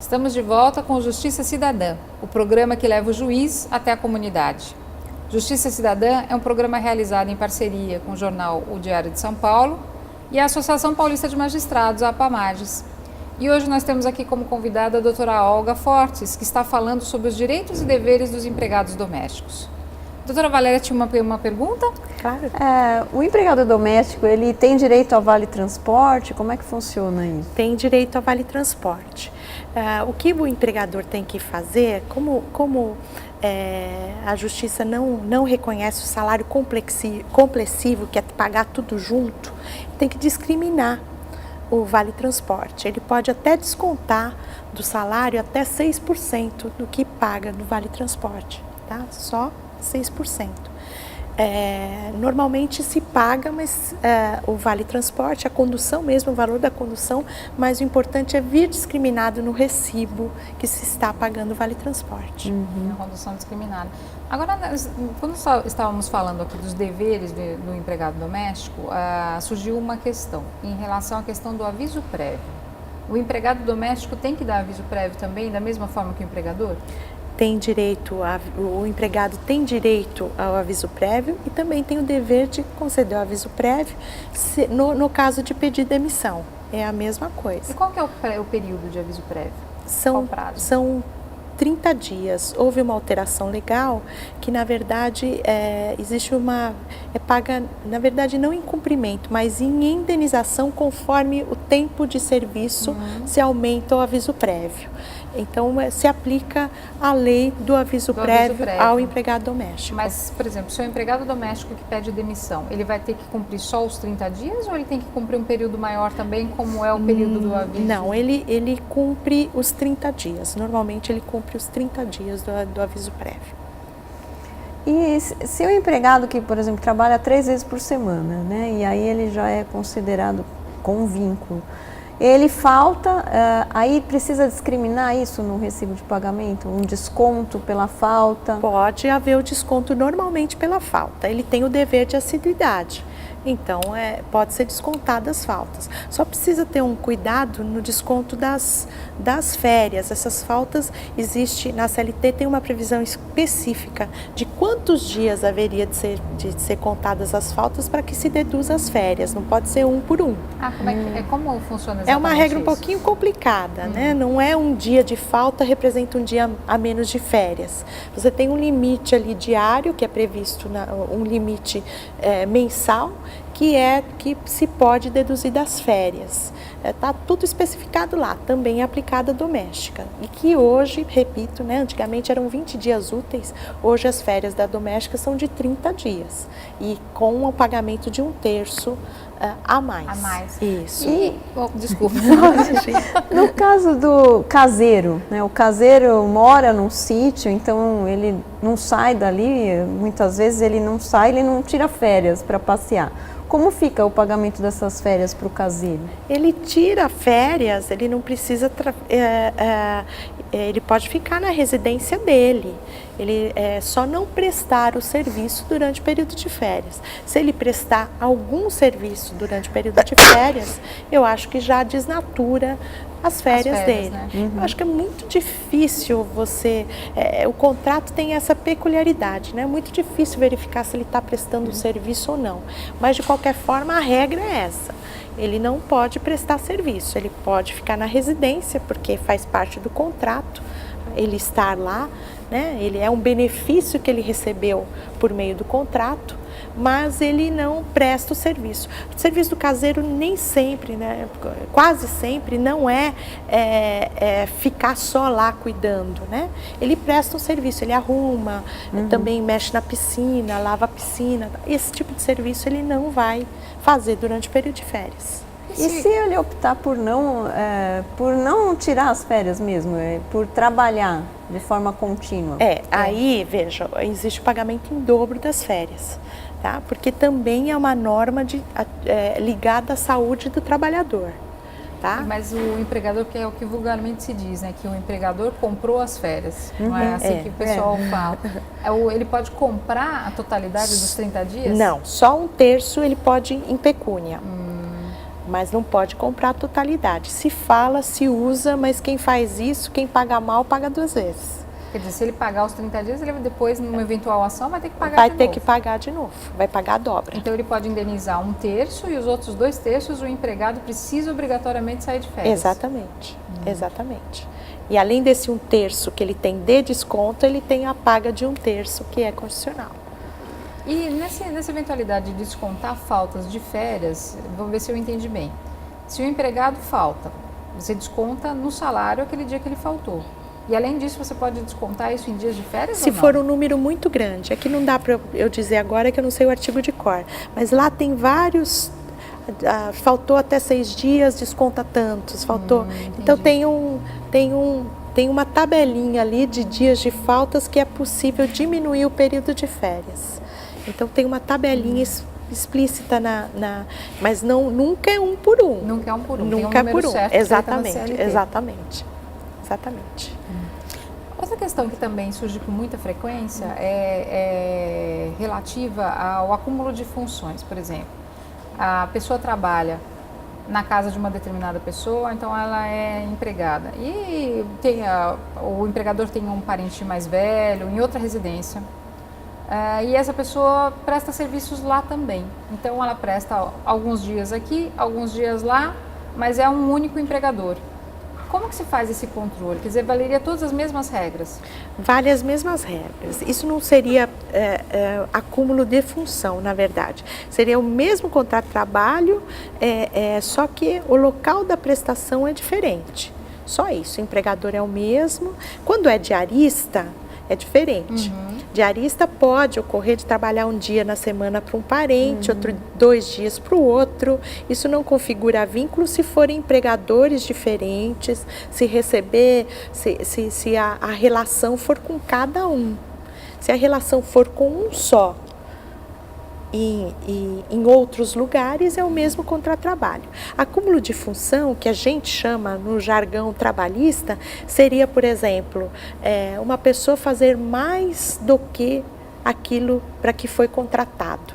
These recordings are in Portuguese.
Estamos de volta com Justiça Cidadã, o programa que leva o juiz até a comunidade. Justiça Cidadã é um programa realizado em parceria com o jornal O Diário de São Paulo e a Associação Paulista de Magistrados, a APAMages. E hoje nós temos aqui como convidada a doutora Olga Fortes, que está falando sobre os direitos e deveres dos empregados domésticos. Doutora Valéria, tinha uma pergunta? Claro. O empregado doméstico, ele tem direito ao Vale Transporte? Como é que funciona isso? Tem direito ao Vale Transporte. O que o empregador tem que fazer, como a Justiça não reconhece o salário complessivo, que é pagar tudo junto, tem que discriminar o Vale Transporte. Ele pode até descontar do salário até 6% do que paga no Vale Transporte, tá? Só 6%. Normalmente se paga, mas o Vale Transporte, a condução mesmo, o valor da condução, mas o importante é vir discriminado no recibo que se está pagando o Vale Transporte. A condução discriminada. Agora, quando estávamos falando aqui dos deveres do empregado doméstico, surgiu uma questão em relação à questão do aviso prévio. O empregado doméstico tem que dar aviso prévio também, da mesma forma que o empregador? O empregado tem direito ao aviso prévio e também tem o dever de conceder o aviso prévio no caso de pedir demissão. É a mesma coisa. E qual que é o período de aviso prévio? São 30 dias. Houve uma alteração legal que, na verdade, paga, na verdade, não em cumprimento, mas em indenização conforme o tempo de serviço se aumenta o aviso prévio. Então, se aplica a lei do aviso prévio ao empregado doméstico. Mas, por exemplo, se o empregado doméstico que pede demissão, ele vai ter que cumprir só os 30 dias ou ele tem que cumprir um período maior também, como é o período do aviso? Não, ele cumpre os 30 dias. Normalmente, ele cumpre os 30 dias do aviso prévio. E se o empregado que, por exemplo, trabalha 3 vezes por semana, né, e aí ele já é considerado com vínculo, ele falta, aí precisa discriminar isso no recibo de pagamento? Um desconto pela falta? Pode haver o desconto normalmente pela falta. Ele tem o dever de assiduidade. Então, pode ser descontado as faltas. Só precisa ter um cuidado no desconto das férias. Essas faltas na CLT tem uma previsão específica de quantos dias haveria de ser contadas as faltas para que se deduza as férias. Não pode ser um por um. Como funciona exatamente É uma regra isso? Um pouquinho complicada, né? Não é um dia de falta representa um dia a menos de férias. Você tem um limite ali diário, que é previsto, um limite mensal, que se pode deduzir das férias. Está tudo especificado lá, também é aplicada doméstica. E que hoje, repito, né, antigamente eram 20 dias úteis, hoje as férias da doméstica são de 30 dias. E com o pagamento de 1/3 a mais. A mais. Isso. Desculpa. No caso do caseiro, né, o caseiro mora num sítio, então ele não sai dali, muitas vezes ele não sai, ele não tira férias para passear. Como fica o pagamento dessas férias para o caseiro? Ele tira férias, ele não precisa, ele pode ficar na residência dele. Ele só não prestar o serviço durante o período de férias. Se ele prestar algum serviço durante o período de férias, eu acho que já desnatura as férias dele. Né? Eu acho que é muito difícil o contrato tem essa peculiaridade, né? É muito difícil verificar se ele está prestando serviço ou não. Mas, de qualquer forma, a regra é essa. Ele não pode prestar serviço, ele pode ficar na residência, porque faz parte do contrato, ele estar lá, né? Ele é um benefício que ele recebeu por meio do contrato, mas ele não presta o serviço. O serviço do caseiro nem sempre, né, quase sempre, não é ficar só lá cuidando, né? Ele presta um serviço, ele arruma, também mexe na piscina, lava a piscina. Esse tipo de serviço ele não vai fazer durante o período de férias. E se ele optar por não tirar as férias mesmo, por trabalhar de forma contínua? Aí, veja, existe o pagamento em dobro das férias, tá? Porque também é uma norma ligada à saúde do trabalhador. Tá? Mas o empregador, que é o que vulgarmente se diz, né? Que o empregador comprou as férias, não é assim que o pessoal fala. Ele pode comprar a totalidade dos 30 dias? Não, só 1/3 ele pode em pecúnia. mas não pode comprar a totalidade. Se fala, se usa, mas quem faz isso, quem paga mal, paga 2 vezes. Quer dizer, se ele pagar os 30 dias, ele depois, numa eventual ação, vai ter que pagar Vai de ter novo. que pagar de novo, vai pagar a dobra. Então ele pode indenizar 1/3 e os outros 2/3 o empregado precisa obrigatoriamente sair de férias. Exatamente, exatamente. E além desse 1/3 que ele tem de desconto, ele tem a paga de 1/3 que é condicional. E nessa eventualidade de descontar faltas de férias, vamos ver se eu entendi bem. Se o empregado falta, você desconta no salário aquele dia que ele faltou. E além disso, você pode descontar isso em dias de férias Se ou não? for um número muito grande, aqui não dá para eu dizer agora que eu não sei o artigo de cor, mas lá tem vários, faltou até 6 dias, desconta tantos, faltou. Então tem uma tabelinha ali de dias de faltas que é possível diminuir o período de férias. Então tem uma tabelinha explícita mas nunca é 1 por 1. Nunca é 1 por 1. Nunca tem um é número por 1. certo que está na Exatamente, CLT. exatamente. Outra questão que também surge com muita frequência é relativa ao acúmulo de funções. Por exemplo, a pessoa trabalha na casa de uma determinada pessoa, então ela é empregada. E o empregador tem um parente mais velho em outra residência. E essa pessoa presta serviços lá também. Então ela presta alguns dias aqui, alguns dias lá, mas é um único empregador. Como que se faz esse controle? Quer dizer, valeria todas as mesmas regras? Vale as mesmas regras. Isso não seria acúmulo de função, na verdade. Seria o mesmo contrato de trabalho, só que o local da prestação é diferente. Só isso, o empregador é o mesmo. Quando é diarista, é diferente. Diarista pode ocorrer de trabalhar um dia na semana para um parente, outro 2 dias para o outro. Isso não configura vínculo se forem empregadores diferentes, se receber, se a relação for com cada um. Se a relação for com um só e em outros lugares, é o mesmo contrato de trabalho. Acúmulo de função, que a gente chama no jargão trabalhista, seria, por exemplo, uma pessoa fazer mais do que aquilo para que foi contratado.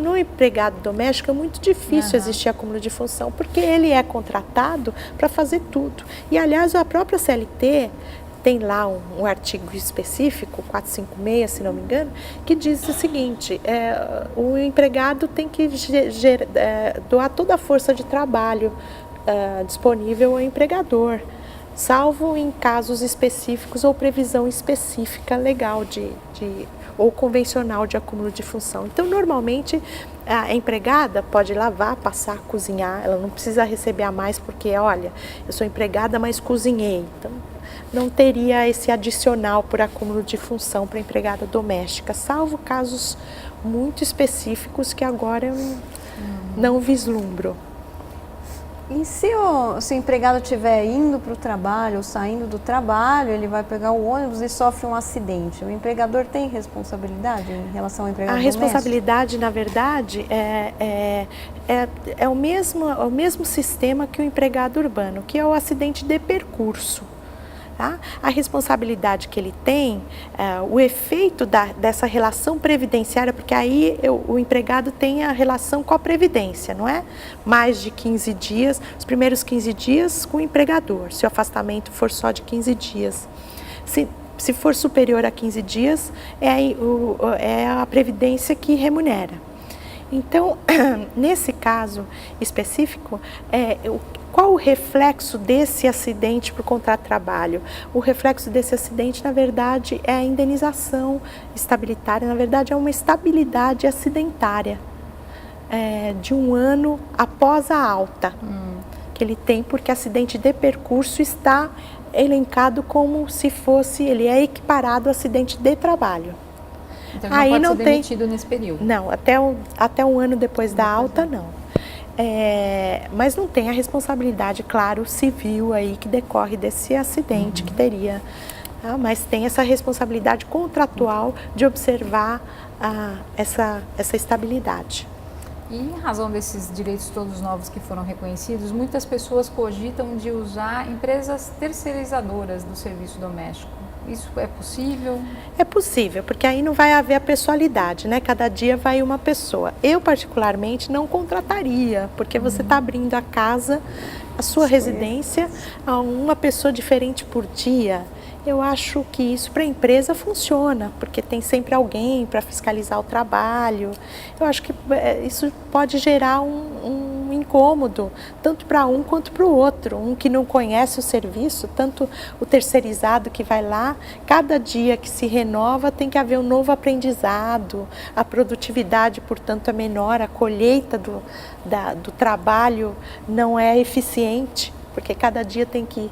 No empregado doméstico é muito difícil existir acúmulo de função, porque ele é contratado para fazer tudo. E, aliás, a própria CLT tem lá um artigo específico, 456, se não me engano, que diz o seguinte: o empregado tem que doar toda a força de trabalho disponível ao empregador, salvo em casos específicos ou previsão específica legal ou convencional de acúmulo de função. Então, normalmente, a empregada pode lavar, passar, cozinhar, ela não precisa receber a mais porque, olha, eu sou empregada, mas cozinhei. Então, não teria esse adicional por acúmulo de função para a empregada doméstica, salvo casos muito específicos que agora eu não vislumbro. E se o empregado estiver indo para o trabalho ou saindo do trabalho, ele vai pegar o ônibus e sofre um acidente, o empregador tem responsabilidade em relação ao empregado doméstico? A responsabilidade, na verdade, é o mesmo sistema que o empregado urbano, que é o acidente de percurso. Tá? A responsabilidade que ele tem, o efeito dessa relação previdenciária, porque aí o empregado tem a relação com a previdência, não é? Mais de 15 dias, os primeiros 15 dias com o empregador, se o afastamento for só de 15 dias. Se for superior a 15 dias, é a previdência que remunera. Então, nesse caso específico, qual o reflexo desse acidente para o contrato de trabalho? O reflexo desse acidente, na verdade, é a indenização estabilitária, na verdade, é uma estabilidade acidentária de 1 ano após a alta que ele tem, porque acidente de percurso está elencado como se fosse, ele é equiparado ao acidente de trabalho. Então ele não pode ser demitido nesse período? Não, até 1 ano depois da alta, não. Mas não tem a responsabilidade, claro, civil aí que decorre desse acidente que teria. Tá? Mas tem essa responsabilidade contratual de observar essa estabilidade. E em razão desses direitos todos novos que foram reconhecidos, muitas pessoas cogitam de usar empresas terceirizadoras do serviço doméstico. Isso é possível? É possível, porque aí não vai haver a pessoalidade, né? Cada dia vai uma pessoa. Eu, particularmente, não contrataria, porque você está abrindo a casa, a sua residência, a uma pessoa diferente por dia. Eu acho que isso para a empresa funciona, porque tem sempre alguém para fiscalizar o trabalho. Eu acho que isso pode gerar um incômodo, tanto para um quanto para o outro. Um que não conhece o serviço, tanto o terceirizado que vai lá, cada dia que se renova tem que haver um novo aprendizado, a produtividade, portanto, é menor, a colheita do trabalho não é eficiente, porque cada dia tem que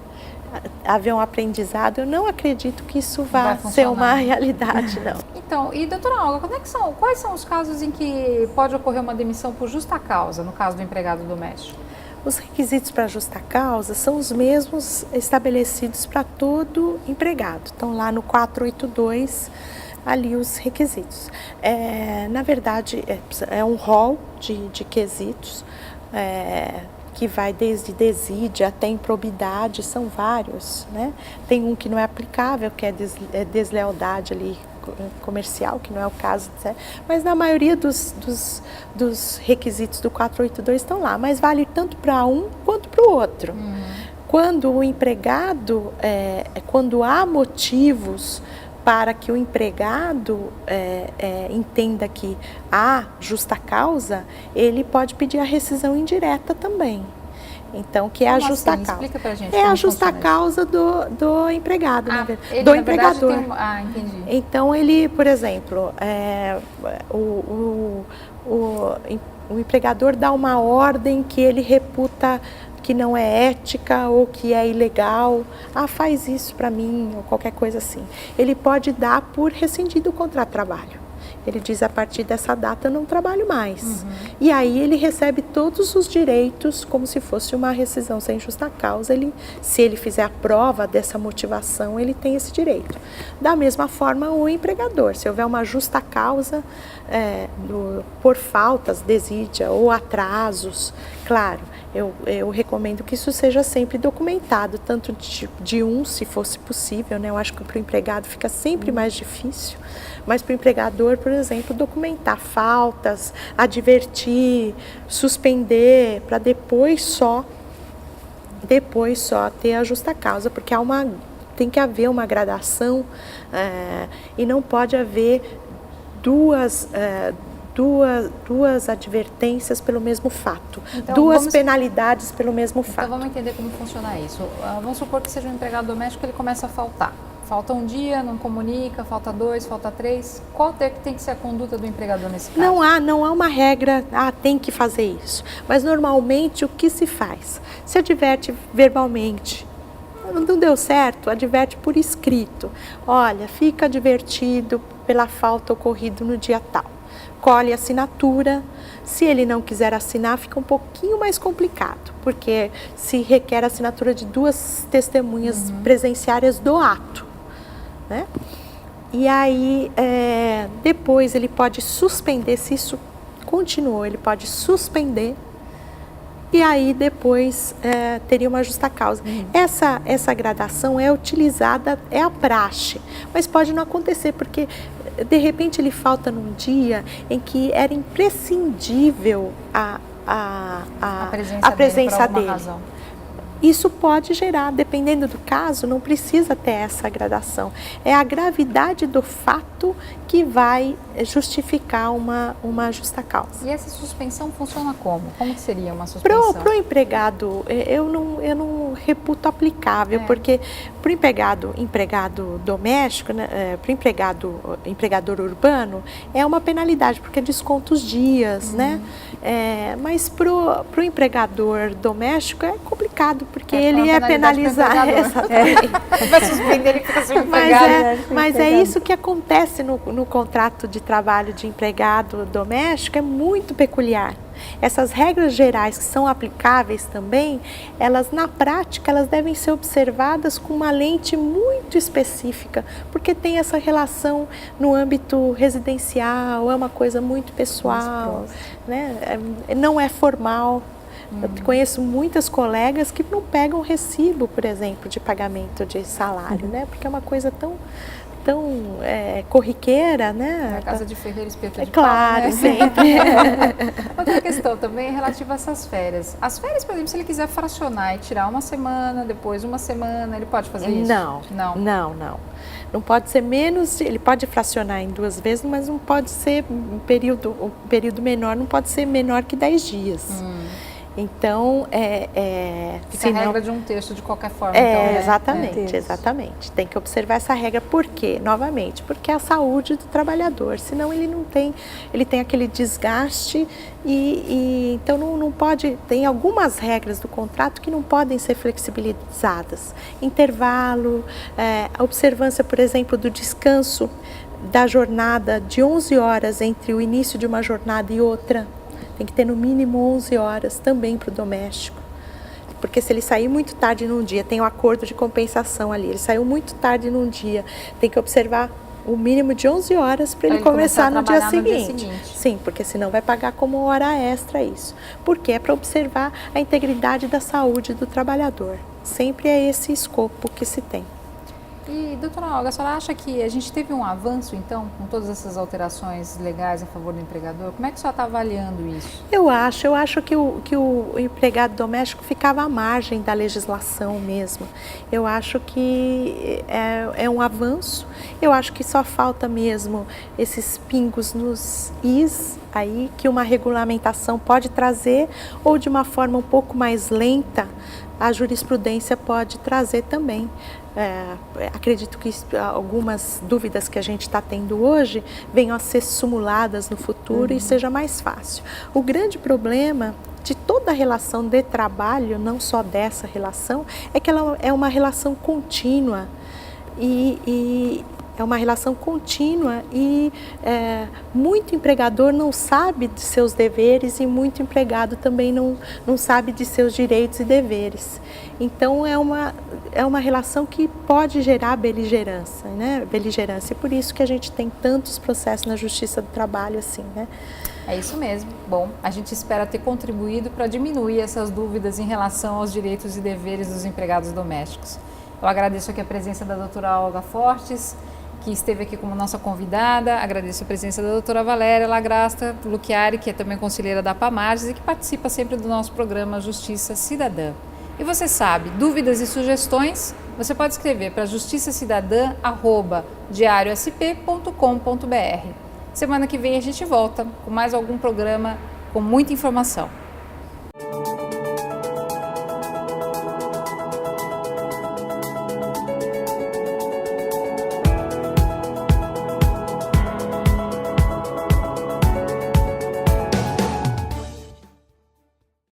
haver um aprendizado. Eu não acredito que isso vá ser uma realidade, não. Então, e doutora Olga, quais são os casos em que pode ocorrer uma demissão por justa causa, no caso do empregado doméstico? Os requisitos para justa causa são os mesmos estabelecidos para todo empregado. Estão lá no 482, ali os requisitos. Na verdade, é um rol de quesitos, que vai desde desídia até improbidade, são vários, né? Tem um que não é aplicável, que é deslealdade ali comercial, que não é o caso, mas na maioria dos requisitos do 482 estão lá, mas vale tanto para um quanto para o outro. Quando o empregado, quando há motivos para que o empregado entenda que há justa causa, ele pode pedir a rescisão indireta também. Então, que é a justa causa. Explica pra gente a justa causa do empregado, do empregador. Entendi. Então, ele, por exemplo, o empregador dá uma ordem que ele reputa que não é ética ou que é ilegal, faz isso para mim, ou qualquer coisa assim. Ele pode dar por rescindido o contrato de trabalho. Ele diz, a partir dessa data eu não trabalho mais. E aí ele recebe todos os direitos como se fosse uma rescisão sem justa causa. Se ele fizer a prova dessa motivação, ele tem esse direito. Da mesma forma, o empregador, se houver uma justa causa por faltas, desídia ou atrasos, claro, eu recomendo que isso seja sempre documentado, tanto se fosse possível, né? Eu acho que para o empregado fica sempre mais difícil, mas para o empregador, por exemplo, documentar faltas, advertir, suspender, para depois só ter a justa causa, porque tem que haver uma gradação e não pode haver duas advertências pelo mesmo fato, duas penalidades pelo mesmo fato. Então vamos entender como funciona isso. Vamos supor que seja um empregado doméstico, ele começa a faltar. Falta um dia, não comunica, falta 2, falta 3. Qual tem que ser a conduta do empregador nesse caso? Não há uma regra, tem que fazer isso. Mas normalmente o que se faz? Se adverte verbalmente. Não deu certo, adverte por escrito. Olha, fica advertido pela falta ocorrida no dia tal. Colhe a assinatura. Se ele não quiser assinar, fica um pouquinho mais complicado, porque se requer a assinatura de 2 testemunhas presenciárias do ato, né? E aí, depois ele pode suspender, se isso continuou, ele pode suspender, e aí depois teria uma justa causa. Essa gradação é utilizada, é a praxe, mas pode não acontecer, porque de repente ele falta num dia em que era imprescindível a presença dele. Razão. Isso pode gerar, dependendo do caso, não precisa ter essa gradação. É a gravidade do fato que vai justificar uma justa causa. E essa suspensão funciona como? Como que seria uma suspensão? Para o empregado, eu não reputo aplicável, porque para o empregado doméstico, né, para o empregador urbano, é uma penalidade, porque desconta os dias, né? Mas para o empregador doméstico é complicado, porque ele é penalizado. Vai suspender, ele fica sem empregado. Mas é isso que acontece no contrato de trabalho de empregado doméstico, é muito peculiar. Essas regras gerais que são aplicáveis também, elas na prática, elas devem ser observadas com uma lente muito específica, porque tem essa relação no âmbito residencial, é uma coisa muito pessoal, né? Não é formal. Eu conheço muitas colegas que não pegam recibo, por exemplo, de pagamento de salário, né? Porque é uma coisa tão corriqueira, né? A casa de ferreiro, espeto de claro, pau, né? sempre. Outra questão também é relativa a essas férias. As férias, por exemplo, se ele quiser fracionar e tirar uma semana, depois uma semana, ele pode fazer isso? Não. Não pode ser menos, ele pode fracionar em 2 vezes, mas não pode ser um período menor, não pode ser menor que 10 dias. Então, fica a regra de 1/3 de qualquer forma. Então, né? Exatamente. Tem que observar essa regra. Por quê? Novamente, porque é a saúde do trabalhador. Senão ele tem aquele desgaste e então não pode. Tem algumas regras do contrato que não podem ser flexibilizadas. Intervalo, a observância, por exemplo, do descanso da jornada de 11 horas entre o início de uma jornada e outra. Tem que ter no mínimo 11 horas também para o doméstico. Porque se ele sair muito tarde num dia, tem um acordo de compensação ali. Ele saiu muito tarde num dia, tem que observar o mínimo de 11 horas para ele começar no dia seguinte. Sim, porque senão vai pagar como hora extra isso. Porque é para observar a integridade da saúde do trabalhador. Sempre é esse escopo que se tem. E, doutora Olga, a senhora acha que a gente teve um avanço, então, com todas essas alterações legais a favor do empregador? Como é que a senhora está avaliando isso? Eu acho que o empregado doméstico ficava à margem da legislação mesmo. Eu acho que é um avanço. Eu acho que só falta mesmo esses pingos nos is aí, que uma regulamentação pode trazer, ou de uma forma um pouco mais lenta, a jurisprudência pode trazer também. Acredito que algumas dúvidas que a gente está tendo hoje venham a ser simuladas no futuro e seja mais fácil. O grande problema de toda a relação de trabalho, não só dessa relação, é que ela é uma relação contínua e muito empregador não sabe de seus deveres e muito empregado também não sabe de seus direitos e deveres. Então é uma relação que pode gerar beligerância, né? E por isso que a gente tem tantos processos na Justiça do Trabalho assim, né? É isso mesmo. Bom, a gente espera ter contribuído para diminuir essas dúvidas em relação aos direitos e deveres dos empregados domésticos. Eu agradeço aqui a presença da doutora Olga Fortes, que esteve aqui como nossa convidada. Agradeço a presença da doutora Valéria Lagrasta Luchiari, que é também conselheira da PAMARGES e que participa sempre do nosso programa Justiça Cidadã. E você sabe, dúvidas e sugestões, você pode escrever para justiçacidadã@diariosp.com.br. Semana que vem a gente volta com mais algum programa com muita informação.